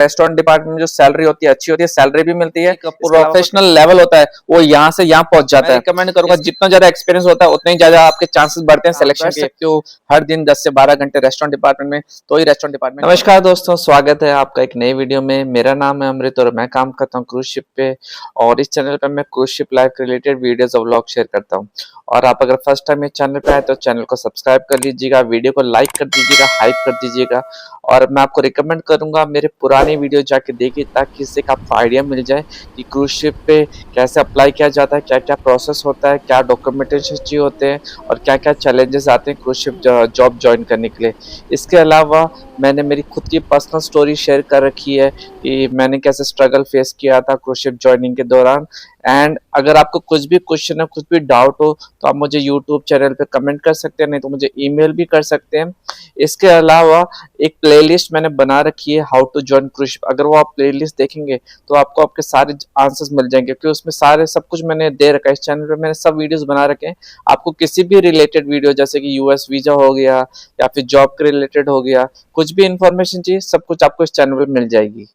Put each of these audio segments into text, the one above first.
Restaurant department में जो salary होती है अच्छी होती है, सैलरी भी मिलती है, प्रोफेशनल लेवल होता है वो यहाँ से यहाँ पहुंच जाता है। रिकमेंड करूंगा जितना ज्यादा एक्सपीरियंस होता है उतने ही ज्यादा आपके चांसेस बढ़ते हैं सिलेक्शन के। सकते हो हर दिन 10 से 12 घंटे रेस्टोरेंट डिपार्टमेंट में, तो ही रेस्टोरेंट डिपार्टमेंट। नमस्कार दोस्तों, स्वागत है आपका एक नई वीडियो में। मेरा नाम है अमृत और मैं काम करता हूँ क्रूज शिप पे, और इस चैनल पे मैं cruise ship life related videos और व्लॉग शेयर करता हूँ। और आप अगर फर्स्ट टाइम इस चैनल पे आए तो चैनल को सब्सक्राइब कर लीजिएगा, वीडियो को लाइक कर दीजिएगा, हाइप कर दीजिएगा। और मैं आपको रिकमेंड करूंगा मेरे पुरानी वीडियो जाके देखिए, ताकि इससे आपको आइडिया मिल जाए कि क्रूज शिप पे कैसे अप्लाई किया जाता है, क्या क्या प्रोसेस होता है, क्या डॉक्यूमेंटेशन चाहिए होते हैं, और क्या क्या चैलेंजेस आते हैं क्रूज शिप जॉब ज्वाइन करने के लिए। इसके अलावा मैंने मेरी खुद की पर्सनल स्टोरी शेयर कर रखी है कि मैंने कैसे स्ट्रगल फेस किया था क्रूज शिप ज्वाइनिंग के दौरान। एंड अगर आपको कुछ भी क्वेश्चन है, कुछ भी डाउट हो, तो आप मुझे यूट्यूब चैनल पे कमेंट कर सकते हैं, नहीं तो मुझे ईमेल भी कर सकते हैं। इसके अलावा एक प्लेलिस्ट मैंने बना रखी है, how to join cruise ship. अगर वो आप प्लेलिस्ट देखेंगे तो आपको आपके सारे आंसर्स मिल जाएंगे, क्योंकि उसमें सारे सब कुछ मैंने दे रखा है। इस चैनल पे मैंने सब वीडियोस बना रखे हैं। आपको किसी भी रिलेटेड वीडियो, जैसे कि यूएस वीजा हो गया या फिर जॉब के रिलेटेड हो गया, कुछ भी इंफॉर्मेशन चाहिए, सब कुछ आपको इस चैनल पे मिल जाएगी।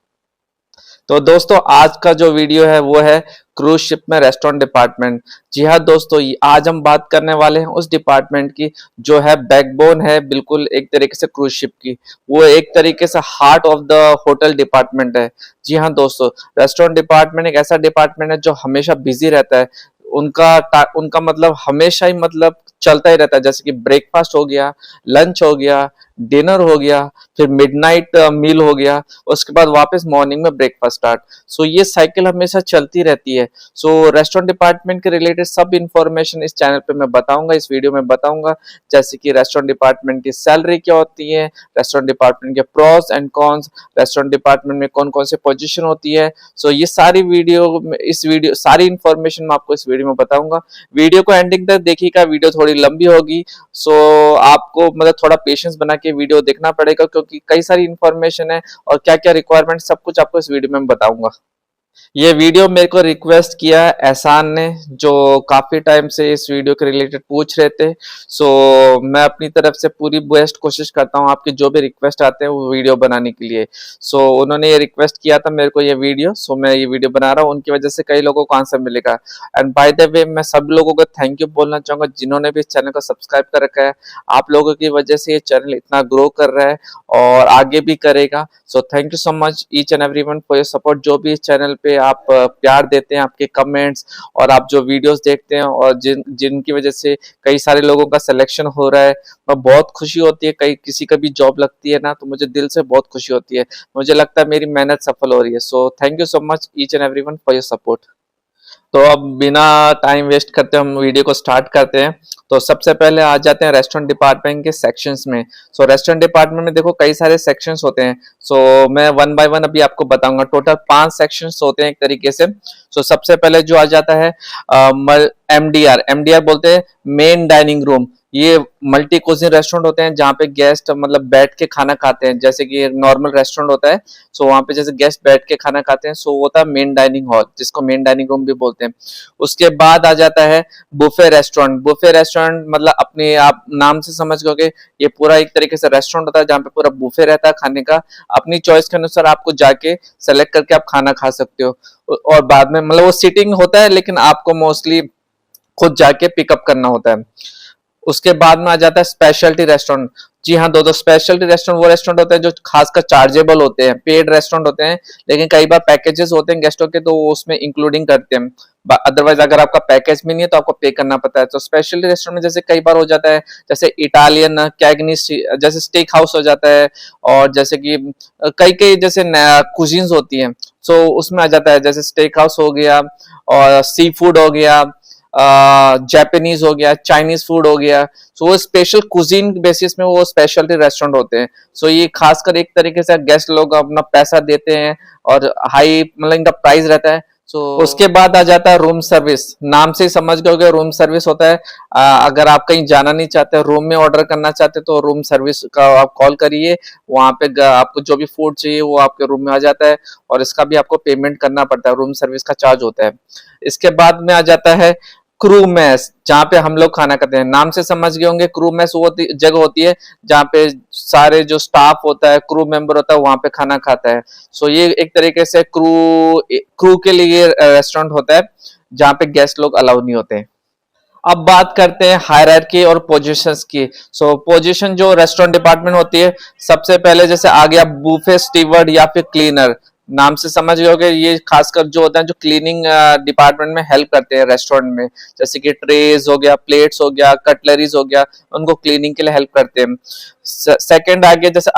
तो दोस्तों, आज का जो वीडियो है वो है क्रूज शिप में रेस्टोरेंट डिपार्टमेंट। जी हाँ दोस्तों, आज हम बात करने वाले हैं उस डिपार्टमेंट की जो है बैकबोन है बिल्कुल एक तरीके से क्रूज शिप की। वो एक तरीके से heart of the hotel department है। जी हाँ दोस्तों, रेस्टोरेंट डिपार्टमेंट एक ऐसा डिपार्टमेंट है जो हमेशा बिजी रहता है। उनका मतलब हमेशा ही मतलब चलता ही रहता है, जैसे कि ब्रेकफास्ट हो गया, लंच हो गया, डिनर हो गया, फिर मिडनाइट मील हो गया, उसके बाद वापस मॉर्निंग में ब्रेकफास्ट स्टार्ट। सो ये साइकिल हमेशा चलती रहती है। सो रेस्टोरेंट डिपार्टमेंट के रिलेटेड सब इंफॉर्मेशन इस चैनल पे मैं बताऊंगा, इस वीडियो में बताऊंगा। जैसे कि रेस्टोरेंट डिपार्टमेंट की सैलरी क्या होती है, रेस्टोरेंट डिपार्टमेंट के pros and cons, restaurant department में कौन कौन से पोजीशन होती है। सो ये सारी सारी इंफॉर्मेशन मैं आपको इस वीडियो में बताऊंगा। वीडियो को एंडिंग तक देखिएगा, वीडियो थोड़ी लंबी होगी, सो आपको मतलब थोड़ा पेशेंस बना के वीडियो देखना पड़ेगा, क्योंकि कई सारी इंफॉर्मेशन है और क्या क्या रिक्वायरमेंट सब कुछ आपको इस वीडियो में बताऊंगा। ये वीडियो मेरे को रिक्वेस्ट किया एहसान ने, जो काफी टाइम से इस वीडियो के रिलेटेड पूछ रहे थे। सो मैं अपनी तरफ से पूरी बेस्ट कोशिश करता हूँ आपके जो भी रिक्वेस्ट आते हैं वो वीडियो बनाने के लिए। सो उन्होंने ये रिक्वेस्ट किया था मेरे को ये वीडियो, सो मैं ये वीडियो बना रहा हूँ। उनकी वजह से कई लोगों को आंसर मिलेगा। एंड बाय द वे, मैं सब लोगों को थैंक यू बोलना चाहूंगा जिन्होंने भी इस चैनल को सब्सक्राइब कर रखा है। आप लोगों की वजह से ये चैनल इतना ग्रो कर रहा है और आगे भी करेगा। So thank you so much each and everyone for your support. जो भी इस चैनल पे आप प्यार देते हैं, आपके कमेंट्स और आप जो वीडियोस देखते हैं, और जिनकी वजह से कई सारे लोगों का सिलेक्शन हो रहा है, और बहुत खुशी होती है। कई किसी का भी जॉब लगती है ना, तो मुझे दिल से बहुत खुशी होती है। मुझे लगता है मेरी मेहनत सफल हो रही है। So thank you so much each and everyone for your support. तो अब बिना टाइम वेस्ट करते हम वीडियो को स्टार्ट करते हैं। तो सबसे पहले आ जाते हैं रेस्टोरेंट डिपार्टमेंट के सेक्शंस में। सो रेस्टोरेंट डिपार्टमेंट में देखो कई सारे सेक्शंस होते हैं। सो मैं वन बाय वन अभी आपको बताऊंगा। टोटल 5 सेक्शंस होते हैं एक तरीके से। सो सबसे पहले जो आ जाता है एमडीआर बोलते हैं, मेन डाइनिंग रूम। ये मल्टी कुजिन रेस्टोरेंट होते हैं जहाँ पे गेस्ट मतलब बैठ के खाना खाते हैं, जैसे कि नॉर्मल रेस्टोरेंट होता है। सो वहाँ पे जैसे गेस्ट बैठ के खाना खाते हैं, सो वो होता है मेन डाइनिंग हॉल, जिसको मेन डाइनिंग रूम भी बोलते हैं। उसके बाद आ जाता है बुफे रेस्टोरेंट। बुफे रेस्टोरेंट मतलब अपने आप नाम से समझ गए, ये पूरा एक तरीके से रेस्टोरेंट होता है जहाँ पे पूरा बुफे रहता है खाने का। अपनी चॉइस के अनुसार आपको जाके सेलेक्ट करके आप खाना खा सकते हो। और बाद में मतलब वो सीटिंग होता है, लेकिन आपको मोस्टली खुद जाके पिकअप करना होता है। उसके बाद में आ जाता है स्पेशलिटी रेस्टोरेंट। जी हाँ दोस्तों, स्पेशलिटी रेस्टोरेंट वो रेस्टोरेंट होते हैं जो खासकर चार्जेबल होते हैं, पेड रेस्टोरेंट होते हैं, लेकिन कई बार पैकेजेस होते हैं गेस्टों के, तो वो उसमें इंक्लूडिंग करते हैं। अदरवाइज अगर आपका पैकेज भी नहीं है तो आपको पे करना पड़ता है। तो स्पेशलिटी रेस्टोरेंट में जैसे कई बार हो जाता है, जैसे इटालियन कैगनीस, जैसे स्टेक हाउस हो जाता है, और जैसे कि कई कई जैसे कुजीन्स होती हैं, सो उसमें आ जाता है, जैसे स्टेक हाउस हो गया, और सी फूड हो गया, जापानीज हो गया, चाइनीज फूड हो गया। सो वो स्पेशल कुजीन बेसिस में वो स्पेशलिटी रेस्टोरेंट होते हैं। सो ये खासकर एक तरीके से गेस्ट लोग अपना पैसा देते हैं और हाई मतलब इनका प्राइस रहता है। सो उसके बाद आ जाता है रूम सर्विस। नाम से ही समझ गए रूम सर्विस होता है। अगर आप कहीं जाना नहीं चाहते, रूम में ऑर्डर करना चाहते, तो रूम सर्विस का आप कॉल करिए, वहां पे आपको जो भी फूड चाहिए वो आपके रूम में आ जाता है, और इसका भी आपको पेमेंट करना पड़ता है, रूम सर्विस का चार्ज होता है। इसके बाद में आ जाता है क्रू मेस, जहाँ पे हम लोग खाना खाते हैं, नाम से समझ गए होंगे। क्रू मेस वो जगह होती है जहाँ पे सारे जो स्टाफ होता है, क्रू मेंबर होता है, वहां पे खाना खाता है। सो ये एक तरीके से क्रू के लिए रेस्टोरेंट होता है जहाँ पे गेस्ट लोग अलाउ नहीं होते। अब बात करते हैं हायरार्की और पोजीशंस की। सो पोजीशन जो रेस्टोरेंट डिपार्टमेंट होती है, सबसे पहले जैसे आ गया बूफे स्टीवर्ड या फिर क्लीनर। नाम से समझ गए होगे, ये खासकर जो होता है जो क्लीनिंग डिपार्टमेंट में हेल्प करते हैं रेस्टोरेंट में, जैसे कि ट्रेज हो गया, प्लेट्स हो गया, कटलरीज हो गया, उनको क्लीनिंग के लिए हेल्प करते हैं। सेकंड आ गया जैसे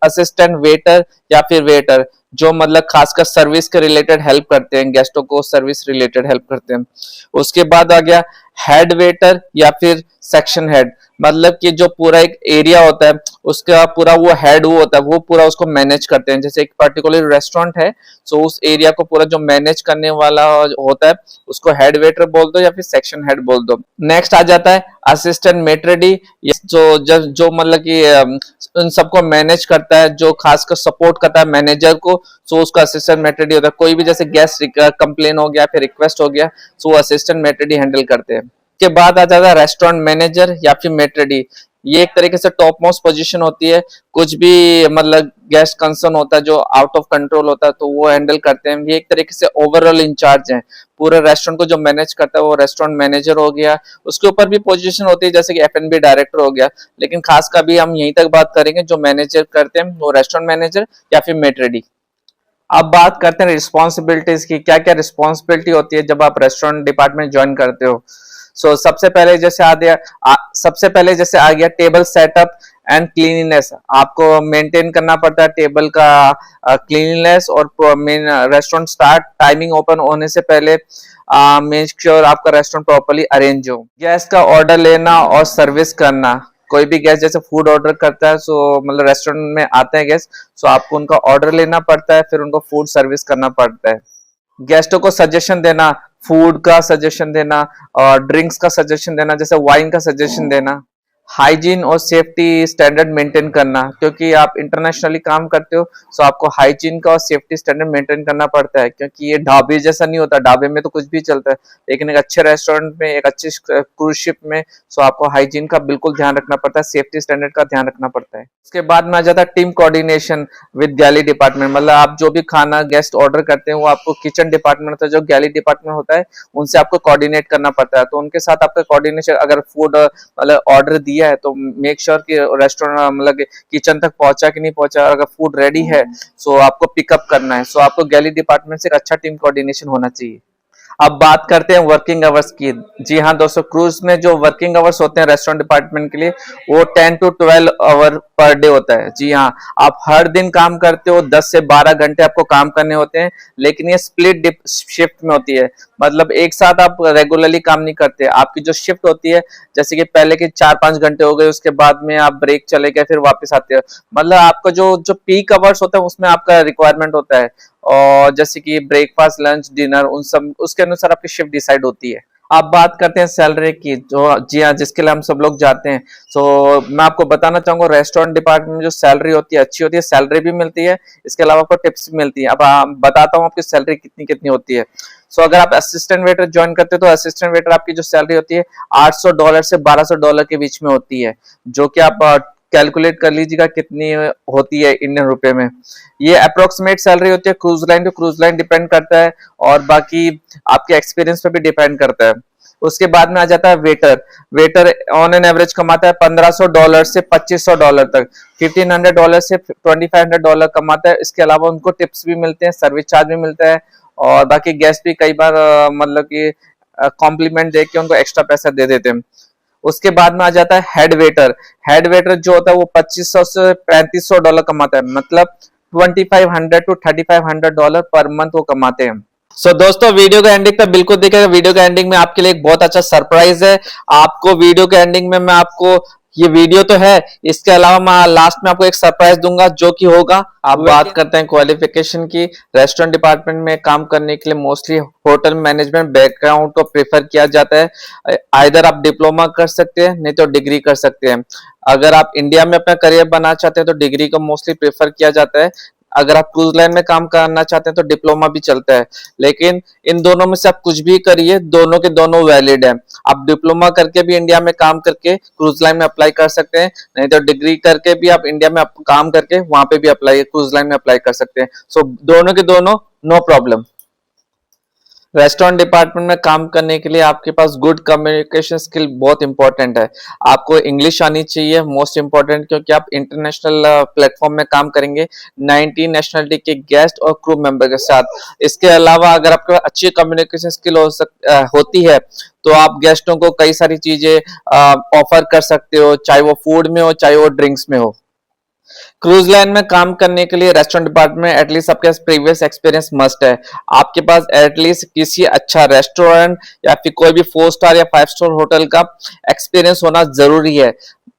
असिस्टेंट वेटर या फिर वेटर, जो मतलब खासकर सर्विस के रिलेटेड हेल्प करते हैं, गेस्टों को सर्विस रिलेटेड हेल्प करते हैं। उसके बाद आ गया हेड वेटर या फिर सेक्शन हेड, मतलब कि जो पूरा एक एरिया होता है उसका पूरा वो हेड वो होता है, वो पूरा उसको मैनेज करते हैं। जैसे एक पर्टिकुलर रेस्टोरेंट है, सो उस एरिया को पूरा जो मैनेज करने वाला होता है उसको हेड वेटर बोल दो या फिर सेक्शन हेड बोल दो। नेक्स्ट आ जाता है असिस्टेंट मेट्रेडी, जो मतलब कि उन सबको मैनेज करता है, जो खासकर सपोर्ट करता है मैनेजर को, सो उसका असिस्टेंट मेट्रेडी होता है। कोई भी जैसे गेस्ट कंप्लेन हो गया फिर रिक्वेस्ट हो गया, सो असिस्टेंट मेट्रेडी हैंडल करते हैं। के बाद आ जाता है रेस्टोरेंट मैनेजर या फिर मेट्रेडी। ये एक तरीके से टॉप मोस्ट पोजीशन होती है, कुछ भी मतलब गेस्ट कंसर्न होता है जो आउट ऑफ कंट्रोल होता है तो वो हैंडल करते हैं। ये एक तरीके से ओवरऑल इंचार्ज हैं, पूरे रेस्टोरेंट को जो मैनेज करता है वो रेस्टोरेंट मैनेजर हो गया। उसके ऊपर भी पोजीशन होती है जैसे कि F&B डायरेक्टर हो गया, लेकिन खास का भी हम यहीं तक बात करेंगे, जो मैनेजर करते हैं वो रेस्टोरेंट मैनेजर या फिर मेट्रेडी। अब बात करते हैं रिस्पॉन्सिबिलिटीज की, क्या क्या रिस्पॉन्सिबिलिटी होती है जब आप रेस्टोरेंट डिपार्टमेंट ज्वाइन करते हो। सबसे पहले जैसे आ गया टेबल सेटअप एंड क्लीनिनेस। आपको मेंटेन करना पड़ता है टेबल का क्लीनिनेस, और main restaurant start timing open होने से पहले मेक श्योर आपका रेस्टोरेंट प्रॉपर्ली अरेंज हो। गेस्ट का ऑर्डर लेना और सर्विस करना, कोई भी गेस्ट जैसे फूड ऑर्डर करता है, सो मतलब रेस्टोरेंट में आते हैं गेस्ट, सो आपको उनका ऑर्डर लेना पड़ता है, फिर उनको फूड सर्विस करना पड़ता है। गेस्टों को सजेशन देना, फूड का सजेशन देना और ड्रिंक्स का सजेशन देना, जैसे वाइन का सजेशन देना। हाइजीन और सेफ्टी स्टैंडर्ड मेंटेन करना, क्योंकि आप इंटरनेशनली काम करते हो, सो आपको हाइजीन का और सेफ्टी स्टैंडर्ड मेंटेन करना पड़ता है, क्योंकि ये ढाबे जैसा नहीं होता। ढाबे में तो कुछ भी चलता है, लेकिन एक अच्छे रेस्टोरेंट में, एक अच्छे क्रूज शिप में, सो आपको हाइजीन का बिल्कुल ध्यान रखना पड़ता है, सेफ्टी स्टैंडर्ड का ध्यान रखना पड़ता है। उसके बाद में आ जाता है team coordination with galley department, मतलब आप जो भी खाना गेस्ट ऑर्डर करते हैं वो आपको किचन डिपार्टमेंट होता है, जो गैली डिपार्टमेंट होता है, उनसे आपको कोऑर्डिनेट करना पड़ता है। तो उनके साथ आपका कोऑर्डिनेशन, अगर फूड मतलब ऑर्डर दिया है तो मेक श्योर कि रेस्टोरेंट मतलब किचन तक पहुंचा कि नहीं पहुंचा, अगर फूड रेडी है सो आपको पिकअप करना है। सो आपको गैली डिपार्टमेंट से एक अच्छा टीम कोऑर्डिनेशन होना चाहिए। अब बात करते हैं वर्किंग आवर्स की। जी हाँ दोस्तों, क्रूज में जो वर्किंग आवर्स होते हैं रेस्टोरेंट डिपार्टमेंट के लिए, वो 10 to 12 आवर पर डे होता है। जी हाँ, आप हर दिन काम करते हो, 10 से 12 घंटे आपको काम करने होते हैं, लेकिन ये स्प्लिट शिफ्ट में होती है। मतलब एक साथ आप रेगुलरली काम नहीं करते, आपकी जो शिफ्ट होती है, जैसे कि पहले के 4-5 घंटे हो गए, उसके बाद में आप ब्रेक चले गए, फिर वापस आते हो। मतलब आपका जो जो पीक आवर्स होता है उसमें आपका रिक्वायरमेंट होता है, और जैसे कि ब्रेकफास्ट, लंच, डिनर, उन सब उसके अनुसार आपकी शिफ्ट डिसाइड होती है। अब बात करते हैं सैलरी की, जो जी हाँ जिसके लिए हम सब लोग जाते हैं। सो मैं आपको बताना चाहूंगा, रेस्टोरेंट डिपार्टमेंट में जो सैलरी होती है अच्छी होती है, सैलरी भी मिलती है, इसके अलावा आपको टिप्स भी मिलती है। अब बताता हूँ आपकी सैलरी कितनी कितनी होती है। सो अगर आप असिस्टेंट वेटर ज्वाइन करते हो तो असिस्टेंट वेटर आपकी जो सैलरी होती है $800 से $1200 के बीच में होती है, जो कि आप कैलकुलेट कर लीजिएगा कितनी होती है इंडियन रुपए में। ये अप्रोक्सीमेट सैलरी होती है, cruise line to cruise line depend करता है, और बाकी आपके एक्सपीरियंस पे भी डिपेंड करता है। उसके बाद में आ जाता है waiter. Waiter on an average कमाता है $1500 से $2500 तक, $1500 से $2500 कमाता है। इसके अलावा उनको टिप्स भी मिलते हैं, सर्विस चार्ज भी मिलता है, और बाकी गेस्ट भी कई बार मतलब कि कॉम्प्लीमेंट दे के उनको एक्स्ट्रा पैसा दे देते हैं। उसके बाद में आ जाता है हेड वेटर। हेड वेटर जो होता है वो $2500 से $3500 कमाता है, मतलब 2500 to $3500 पर मंथ वो कमाते हैं। दोस्तों, वीडियो का एंडिंग तक बिल्कुल देखिएगा। वीडियो के एंडिंग में आपके लिए एक बहुत अच्छा सरप्राइज है। आपको वीडियो के एंडिंग में मैं आपको, ये वीडियो तो है, इसके अलावा मैं लास्ट में आपको एक सरप्राइज दूंगा, जो कि होगा, आप बात करते हैं क्वालिफिकेशन की। रेस्टोरेंट डिपार्टमेंट में काम करने के लिए मोस्टली होटल मैनेजमेंट बैकग्राउंड को प्रेफर किया जाता है। आइदर आप डिप्लोमा कर सकते हैं, नहीं तो डिग्री कर सकते हैं। अगर आप इंडिया में अपना करियर बनाना चाहते हैं तो डिग्री को मोस्टली प्रेफर किया जाता है। अगर आप क्रूज लाइन में काम करना चाहते हैं तो डिप्लोमा भी चलता है, लेकिन इन दोनों में से आप कुछ भी करिए, दोनों के दोनों वैलिड है। आप डिप्लोमा करके भी इंडिया में काम करके क्रूज लाइन में अप्लाई कर सकते हैं, नहीं तो डिग्री करके भी आप इंडिया में काम करके वहां पे भी अप्लाई क्रूज लाइन में अप्लाई कर सकते हैं। सो दोनों के दोनों नो प्रॉब्लम। रेस्टोरेंट डिपार्टमेंट में काम करने के लिए आपके पास गुड कम्युनिकेशन स्किल बहुत इंपॉर्टेंट है। आपको इंग्लिश आनी चाहिए, मोस्ट इंपॉर्टेंट, क्योंकि आप इंटरनेशनल प्लेटफॉर्म में काम करेंगे 19 नेशनलिटी के गेस्ट और क्रू मेंबर के साथ। इसके अलावा अगर आपके पास अच्छी कम्युनिकेशन स्किल होती है तो आप गेस्टों को कई सारी चीजें ऑफर कर सकते हो, चाहे वो फूड में हो चाहे वो ड्रिंक्स में हो। क्रूज लाइन में काम करने के लिए रेस्टोरेंट डिपार्टमेंट में एटलीस्ट आपके पास प्रीवियस एक्सपीरियंस मस्ट है। आपके पास एटलीस्ट किसी अच्छा रेस्टोरेंट या फिर कोई भी 4 स्टार या 5 स्टार होटल का एक्सपीरियंस होना जरूरी है।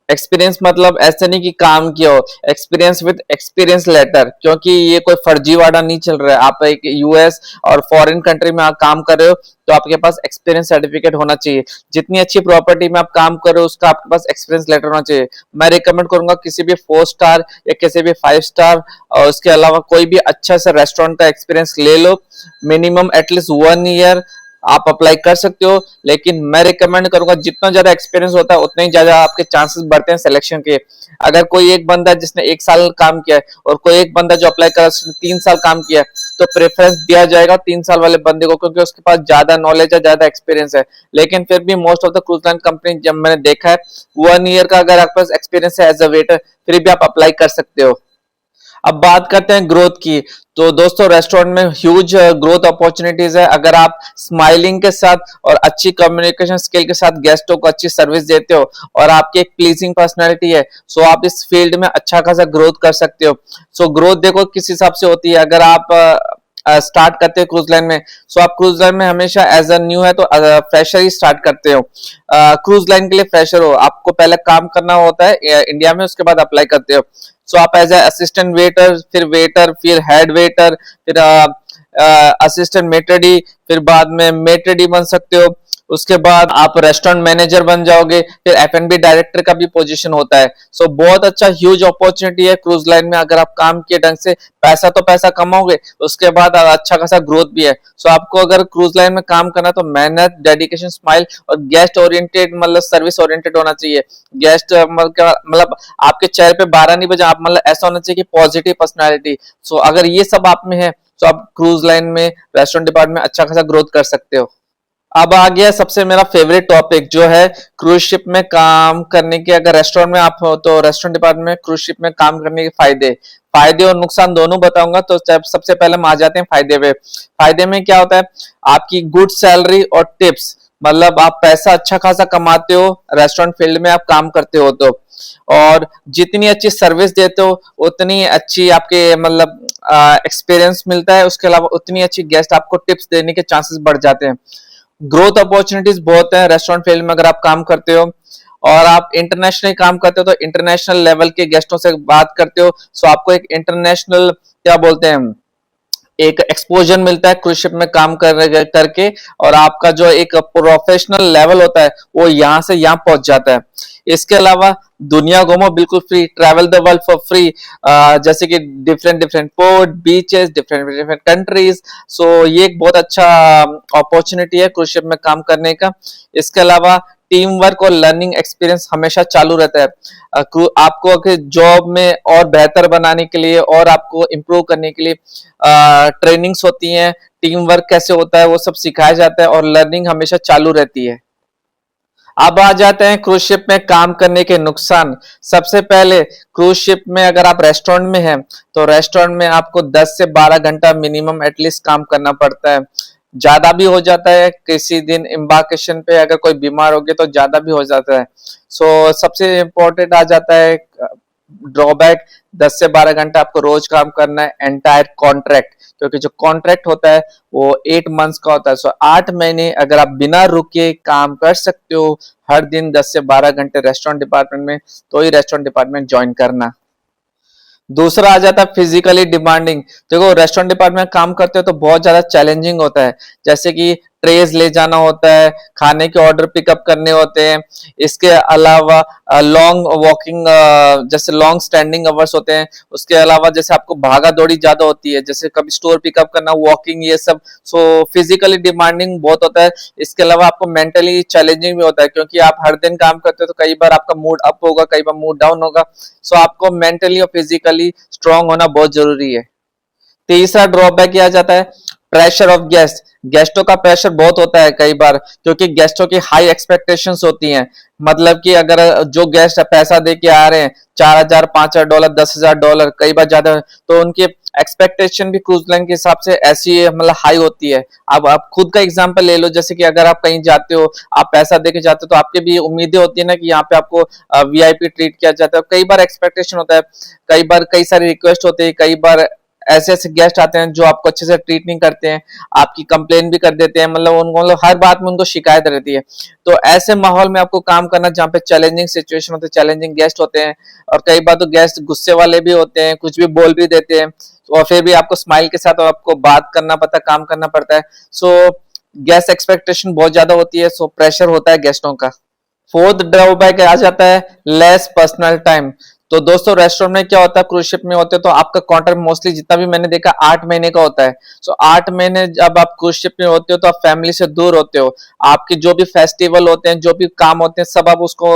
एक्सपीरियंस मतलब ऐसे नहीं कि काम किया हो, एक्सपीरियंस विद एक्सपीरियंस लेटर, क्योंकि ये कोई फर्जीवाड़ा नहीं चल रहा है। आप एक यूएस और फॉरेन कंट्री में आप काम कर रहे हो तो आपके पास एक्सपीरियंस सर्टिफिकेट होना चाहिए। जितनी अच्छी प्रॉपर्टी में आप काम कर रहे हो उसका आपके पास एक्सपीरियंस लेटर होना चाहिए। मैं रिकमेंड करूंगा किसी भी 4 स्टार या किसी भी 5 स्टार और उसके अलावा कोई भी अच्छा सा रेस्टोरेंट का एक्सपीरियंस ले लो, मिनिमम एटलीस्ट 1 ईयर आप अप्लाई कर सकते हो। लेकिन मैं रिकमेंड करूंगा जितना ज्यादा एक्सपीरियंस होता है उतने ही ज्यादा आपके चांसेस बढ़ते हैं सिलेक्शन के। अगर कोई एक बंदा जिसने 1 साल काम किया है और कोई एक बंदा जो अप्लाई करा उसने 3 साल काम किया है तो प्रेफरेंस दिया जाएगा 3 साल वाले बंदे को, क्योंकि उसके पास ज्यादा नॉलेज है, ज्यादा एक्सपीरियंस है। लेकिन फिर भी most of the cruise line company जब मैंने देखा है 1 ईयर का अगर आपके पास एक्सपीरियंस है एज अ वेटर फिर भी आप अप्लाई कर सकते हो। अब बात करते हैं ग्रोथ की। तो दोस्तों रेस्टोरेंट में ह्यूज ग्रोथ अपॉर्चुनिटीज है। अगर आप स्माइलिंग के साथ और अच्छी कम्युनिकेशन स्किल के साथ गेस्टों को अच्छी सर्विस देते हो और आपकी एक प्लीजिंग पर्सनैलिटी है, सो आप इस फील्ड में अच्छा खासा ग्रोथ कर सकते हो। सो ग्रोथ देखो किस हिसाब से होती है। अगर आप स्टार्ट करते हो क्रूज लाइन में, सो आप क्रूज लाइन में हमेशा एज अ न्यू है तो फ्रेशर ही स्टार्ट करते हो। क्रूज लाइन के लिए फ्रेशर हो, आपको पहले काम करना होता है इंडिया में, उसके बाद अप्लाई करते हो। सो आप एज असिस्टेंट वेटर, फिर हेड वेटर, फिर असिस्टेंट मेट्रेडी, फिर बाद में मेट्रेडी बन सकते हो। उसके बाद आप रेस्टोरेंट मैनेजर बन जाओगे, फिर एफ&बी डायरेक्टर का भी पोजीशन होता है। सो बहुत अच्छा ह्यूज अपॉर्चुनिटी है क्रूज लाइन में। अगर आप काम किए ढंग से पैसा तो पैसा कमाओगे, उसके बाद अच्छा खासा ग्रोथ भी है। सो आपको अगर क्रूज लाइन में काम करना तो मेहनत, डेडिकेशन, स्माइल और गेस्ट ओरिएंटेड मतलब सर्विस ओरिएंटेड होना चाहिए। गेस्ट मतलब आपके चेहरे पे 12 नहीं बजा, आप मतलब ऐसा होना चाहिए कि पॉजिटिव पर्सनैलिटी। सो अगर ये सब आप में है तो आप क्रूज लाइन में रेस्टोरेंट डिपार्टमेंट में अच्छा खासा ग्रोथ कर सकते हो। अब आ गया सबसे मेरा फेवरेट टॉपिक जो है क्रूज शिप में काम करने के। अगर रेस्टोरेंट में आप हो तो रेस्टोरेंट डिपार्टमेंट में क्रूज शिप में काम करने के फायदे और नुकसान दोनों बताऊंगा। तो सबसे पहले हम आ जाते हैं फायदे पे। फायदे में क्या होता है, आपकी गुड सैलरी और टिप्स, मतलब आप पैसा अच्छा खासा कमाते हो रेस्टोरेंट फील्ड में आप काम करते हो तो, और जितनी अच्छी सर्विस देते हो उतनी अच्छी आपके मतलब एक्सपीरियंस मिलता है। उसके अलावा उतनी अच्छी गेस्ट आपको टिप्स देने के चांसेस बढ़ जाते हैं। ग्रोथ अपॉर्चुनिटीज बहुत है रेस्टोरेंट फील्ड में अगर आप काम करते हो और आप इंटरनेशनल काम करते हो तो इंटरनेशनल लेवल के गेस्टों से बात करते हो। सो आपको एक इंटरनेशनल क्या बोलते हैं एक एक्सपोजर मिलता है क्रूज शिप में काम करके, और आपका जो एक प्रोफेशनल लेवल होता है वो यहाँ से यहाँ पहुंच जाता है। इसके अलावा दुनिया घूमो बिल्कुल free, travel the world for free, जैसे कि different different port, beaches, different different countries. So ये एक बहुत अच्छा अपॉर्चुनिटी है क्रूज शिप में काम करने का। इसके अलावा टीम वर्क और लर्निंग एक्सपीरियंस हमेशा चालू रहता है। आपको जॉब में और बेहतर बनाने के लिए और आपको इम्प्रूव करने के लिए ट्रेनिंग्स होती हैं, टीम वर्क कैसे होता है वो सब सिखाया जाता है और लर्निंग हमेशा चालू रहती है। अब आ जाते हैं क्रूज शिप में काम करने के नुकसान। सबसे पहले क्रूज शिप में अगर आप रेस्टोरेंट में हैं तो रेस्टोरेंट में आपको 10 से 12 घंटा मिनिमम एटलीस्ट काम करना पड़ता है। ज्यादा भी हो जाता है, किसी दिन एम्बार्केशन पे अगर कोई बीमार हो गया तो ज्यादा भी हो जाता है। सो सबसे इम्पोर्टेंट आ जाता है ड्रॉबैक, 10 से 12 घंटा आपको रोज काम करना है एंटायर कॉन्ट्रैक्ट, क्योंकि जो कॉन्ट्रैक्ट होता है वो 8 मंथ्स का होता है। सो 8 महीने अगर आप बिना रुके काम कर सकते हो हर दिन 10 से 12 घंटे रेस्टोरेंट डिपार्टमेंट में, तो ही रेस्टोरेंट डिपार्टमेंट ज्वाइन करना। दूसरा आ जाता है फिजिकली डिमांडिंग। देखो रेस्टोरेंट डिपार्टमेंट में काम करते हो तो बहुत ज्यादा चैलेंजिंग होता है, जैसे कि ट्रेज ले जाना होता है, खाने के ऑर्डर पिकअप करने होते हैं। इसके अलावा लॉन्ग वॉकिंग, जैसे लॉन्ग स्टैंडिंग अवर्स होते हैं। उसके अलावा जैसे आपको भागा दौड़ी ज्यादा होती है, जैसे कभी स्टोर पिकअप करना, वॉकिंग, ये सब। सो फिजिकली डिमांडिंग बहुत होता है। इसके अलावा आपको मेंटली चैलेंजिंग भी होता है, क्योंकि आप हर दिन काम करते हो तो कई बार आपका मूड अप होगा, कई बार मूड डाउन होगा। सो आपको मेंटली और फिजिकली स्ट्रांग होना बहुत जरूरी है। तीसरा ड्रॉबैक आ जाता है प्रेशर ऑफ गेस्ट। गेस्टों का प्रेशर बहुत होता है कई बार, क्योंकि गेस्टों की हाई एक्सपेक्टेशंस होती हैं। मतलब कि अगर जो गेस्ट पैसा दे के आ रहे हैं, $4,000, $5,000, $10,000, कई बार ज्यादा, तो उनकी एक्सपेक्टेशन भी क्रूज लाइन के हिसाब से ऐसी मतलब हाई होती है। अब आप खुद का एग्जांपल ले लो, जैसे कि अगर आप कहीं जाते हो, आप पैसा दे के जाते हो, तो आपके भी उम्मीदें होती है ना कि यहाँ पे आपको वीआईपी ट्रीट किया जाता है। कई बार एक्सपेक्टेशन होता है, कई बार कई सारी रिक्वेस्ट होती है, कई बार ऐसे ऐसे गेस्ट आते हैं जो आपको अच्छे से ट्रीट नहीं करते हैं, आपकी कंप्लेन भी कर देते हैं, मतलब उनको मतलब हर बात में उनको शिकायत रहती है। तो ऐसे माहौल में आपको काम करना जहाँ पे चैलेंजिंग सिचुएशन होते हैं, चैलेंजिंग गेस्ट होते हैं, और कई बार तो गेस्ट गुस्से वाले भी होते हैं, कुछ भी बोल भी देते हैं, और फिर भी आपको स्माइल के साथ आपको बात करना पड़ता है, काम करना पड़ता है। सो गेस्ट एक्सपेक्टेशन बहुत ज्यादा होती है, सो प्रेशर होता है गेस्टों का। फोर्थ ड्रॉबैक आ जाता है लेस पर्सनल टाइम। तो दोस्तों रेस्टोरेंट में क्या होता है, क्रूज शिप में होते हैं तो आपका कॉन्ट्रैक्ट मोस्टली जितना भी मैंने देखा 8 महीने का होता है। सो 8 महीने जब आप क्रूज शिप में होते हो तो आप फैमिली से दूर होते हो। आपके जो भी फेस्टिवल होते हैं, जो भी काम होते हैं, सब आप उसको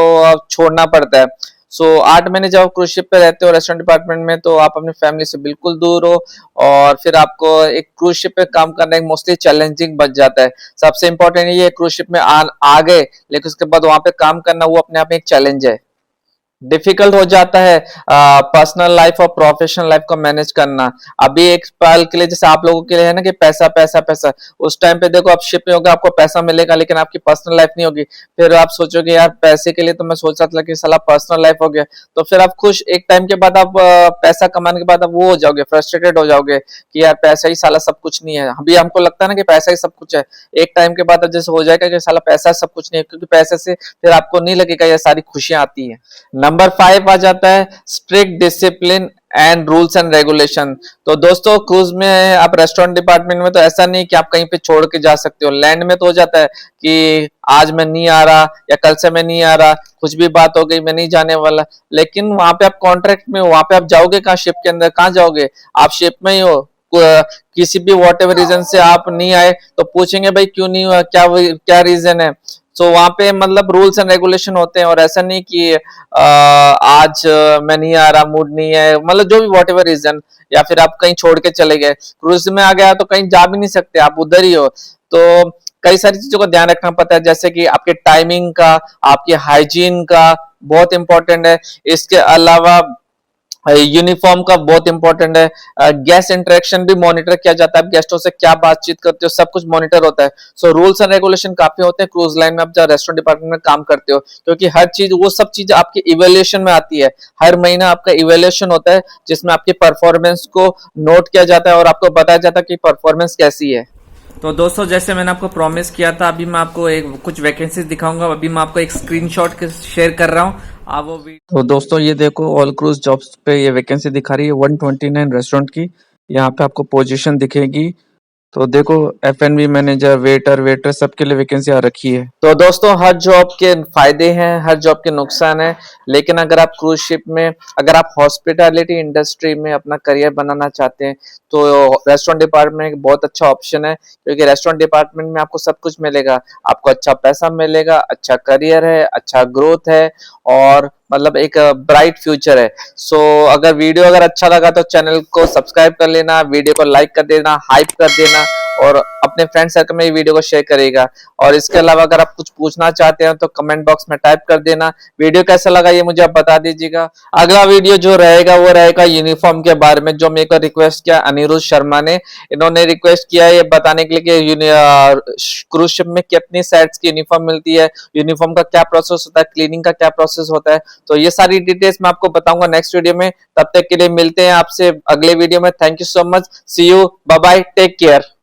छोड़ना पड़ता है। सो 8 महीने जब आप क्रूज शिप पे रहते हो रेस्टोरेंट डिपार्टमेंट में, तो आप अपनी फैमिली से बिल्कुल दूर हो, और फिर आपको एक क्रूज शिप पे काम करना एक मोस्टली चैलेंजिंग बच जाता है। सबसे इंपॉर्टेंट ये क्रूज शिप में आ गए, लेकिन उसके बाद वहां पे काम करना वो अपने आप में एक चैलेंज है। डिफिकल्ट हो जाता है पर्सनल लाइफ और प्रोफेशनल लाइफ को मैनेज करना। अभी एक पल के लिए जैसे आप लोगों के लिए है ना कि पैसा पैसा पैसा, उस टाइम पे देखो आप शिप में होगा, आपको पैसा मिलेगा, लेकिन आपकी पर्सनल लाइफ नहीं होगी। फिर आप सोचोगे यार पैसे के लिए तो मैं सोच रहा था कि साला पर्सनल लाइफ हो गया, तो फिर आप खुश, एक टाइम के बाद आप पैसा कमाने के बाद आप वो हो जाओगे, फ्रस्ट्रेटेड हो जाओगे कि यार पैसा ही साला सब कुछ नहीं है। अभी हमको लगता है ना कि पैसा ही सब कुछ है, एक टाइम के बाद जैसे हो जाएगा कि साला पैसा सब कुछ नहीं है, क्योंकि पैसे से फिर आपको नहीं लगेगा ये सारी खुशियां आती है। नंबर 5 आ जाता है strict discipline and rules and regulation. तो दोस्तों क्रूज में आप रेस्टोरेंट डिपार्टमेंट में तो ऐसा नहीं कि आप कहीं पे छोड़ के जा सकते हो। लैंड में तो हो जाता है कि आज मैं नहीं आ रहा या कल से मैं नहीं आ रहा, कुछ भी बात हो गई मैं नहीं जाने वाला। लेकिन वहां पे आप कॉन्ट्रैक्ट में हो, वहां पे आप जाओगे कहाँ, शिप के अंदर कहाँ जाओगे, आप शिप में ही हो। किसी भी वॉट एवर रीजन से आप नहीं आए तो पूछेंगे भाई क्यों नहीं हुआ, क्या क्या रीजन है। सो वहां पे मतलब रूल्स एंड रेगुलेशन होते हैं, और ऐसा नहीं कि आज मैं नहीं आ रहा, मूड नहीं है, मतलब जो भी वॉट एवर रीजन, या फिर आप कहीं छोड़ के चले गए, क्रूज में आ गया तो कहीं जा भी नहीं सकते, आप उधर ही हो। तो कई सारी चीजों का ध्यान रखना पड़ता है, जैसे कि आपके टाइमिंग का, आपके हाइजीन का बहुत इंपॉर्टेंट है। इसके अलावा यूनिफॉर्म का बहुत इंपॉर्टेंट है। गेस्ट इंटरेक्शन भी मॉनिटर किया जाता है, आप गेस्टों से क्या बातचीत करते हो, सब कुछ मॉनिटर होता है। सो रूल्स एंड रेगुलेशन काफी होते हैं क्रूज लाइन में आप जब रेस्टोरेंट डिपार्टमेंट में काम करते हो, क्योंकि हर चीज वो सब चीज आपकी इवेल्युएशन में आती है। हर महीना आपका इवेल्युएशन होता है, जिसमें आपकी परफॉर्मेंस को नोट किया जाता है और आपको बताया जाता है कि परफॉर्मेंस कैसी है। तो दोस्तों जैसे मैंने आपको प्रॉमिस किया था, अभी मैं आपको एक कुछ वैकेंसीज दिखाऊंगा। अभी मैं आपको एक स्क्रीनशॉट शेयर कर रहा हूँ, आप वो तो दोस्तों ये देखो ऑल क्रूज जॉब्स पे ये वैकेंसी दिखा रही है 129 रेस्टोरेंट की। यहाँ पे आपको पोजीशन दिखेगी, तो देखो एफएनबी मैनेजर, वेटर, वेटर सबके लिए वैकेंसी आ रखी है। तो दोस्तों हर जॉब के फायदे हैं, हर जॉब के नुकसान है, लेकिन अगर आप क्रूज शिप में, अगर आप हॉस्पिटैलिटी इंडस्ट्री में अपना करियर बनाना चाहते हैं तो रेस्टोरेंट डिपार्टमेंट एक बहुत अच्छा ऑप्शन है, क्योंकि रेस्टोरेंट डिपार्टमेंट में आपको सब कुछ मिलेगा। आपको अच्छा पैसा मिलेगा, अच्छा करियर है, अच्छा ग्रोथ है, और मतलब एक ब्राइट फ्यूचर है। सो अगर अच्छा लगा तो चैनल को सब्सक्राइब कर लेना, वीडियो को लाइक कर देना, हाइप कर देना, और अपने फ्रेंड सर्कल में वीडियो को शेयर करेगा। और इसके अलावा अगर आप कुछ पूछना चाहते हैं तो कमेंट बॉक्स में टाइप कर देना। वीडियो कैसा लगा ये मुझे आप बता दीजिएगा। अगला वीडियो जो रहेगा वो रहेगा यूनिफॉर्म के बारे में, जो मेरे को रिक्वेस्ट किया अनिरुद्ध शर्मा ने। इन्होंने रिक्वेस्ट किया है ये बताने के लिए कि क्रूज शिप में कितनी सेट्स की यूनिफॉर्म मिलती है, यूनिफॉर्म का क्या प्रोसेस होता है, क्लीनिंग का क्या प्रोसेस होता है। तो ये सारी डिटेल्स मैं आपको बताऊंगा नेक्स्ट वीडियो में। तब तक के लिए मिलते हैं आपसे अगले वीडियो में। Thank you so much, see you, bye bye, take care.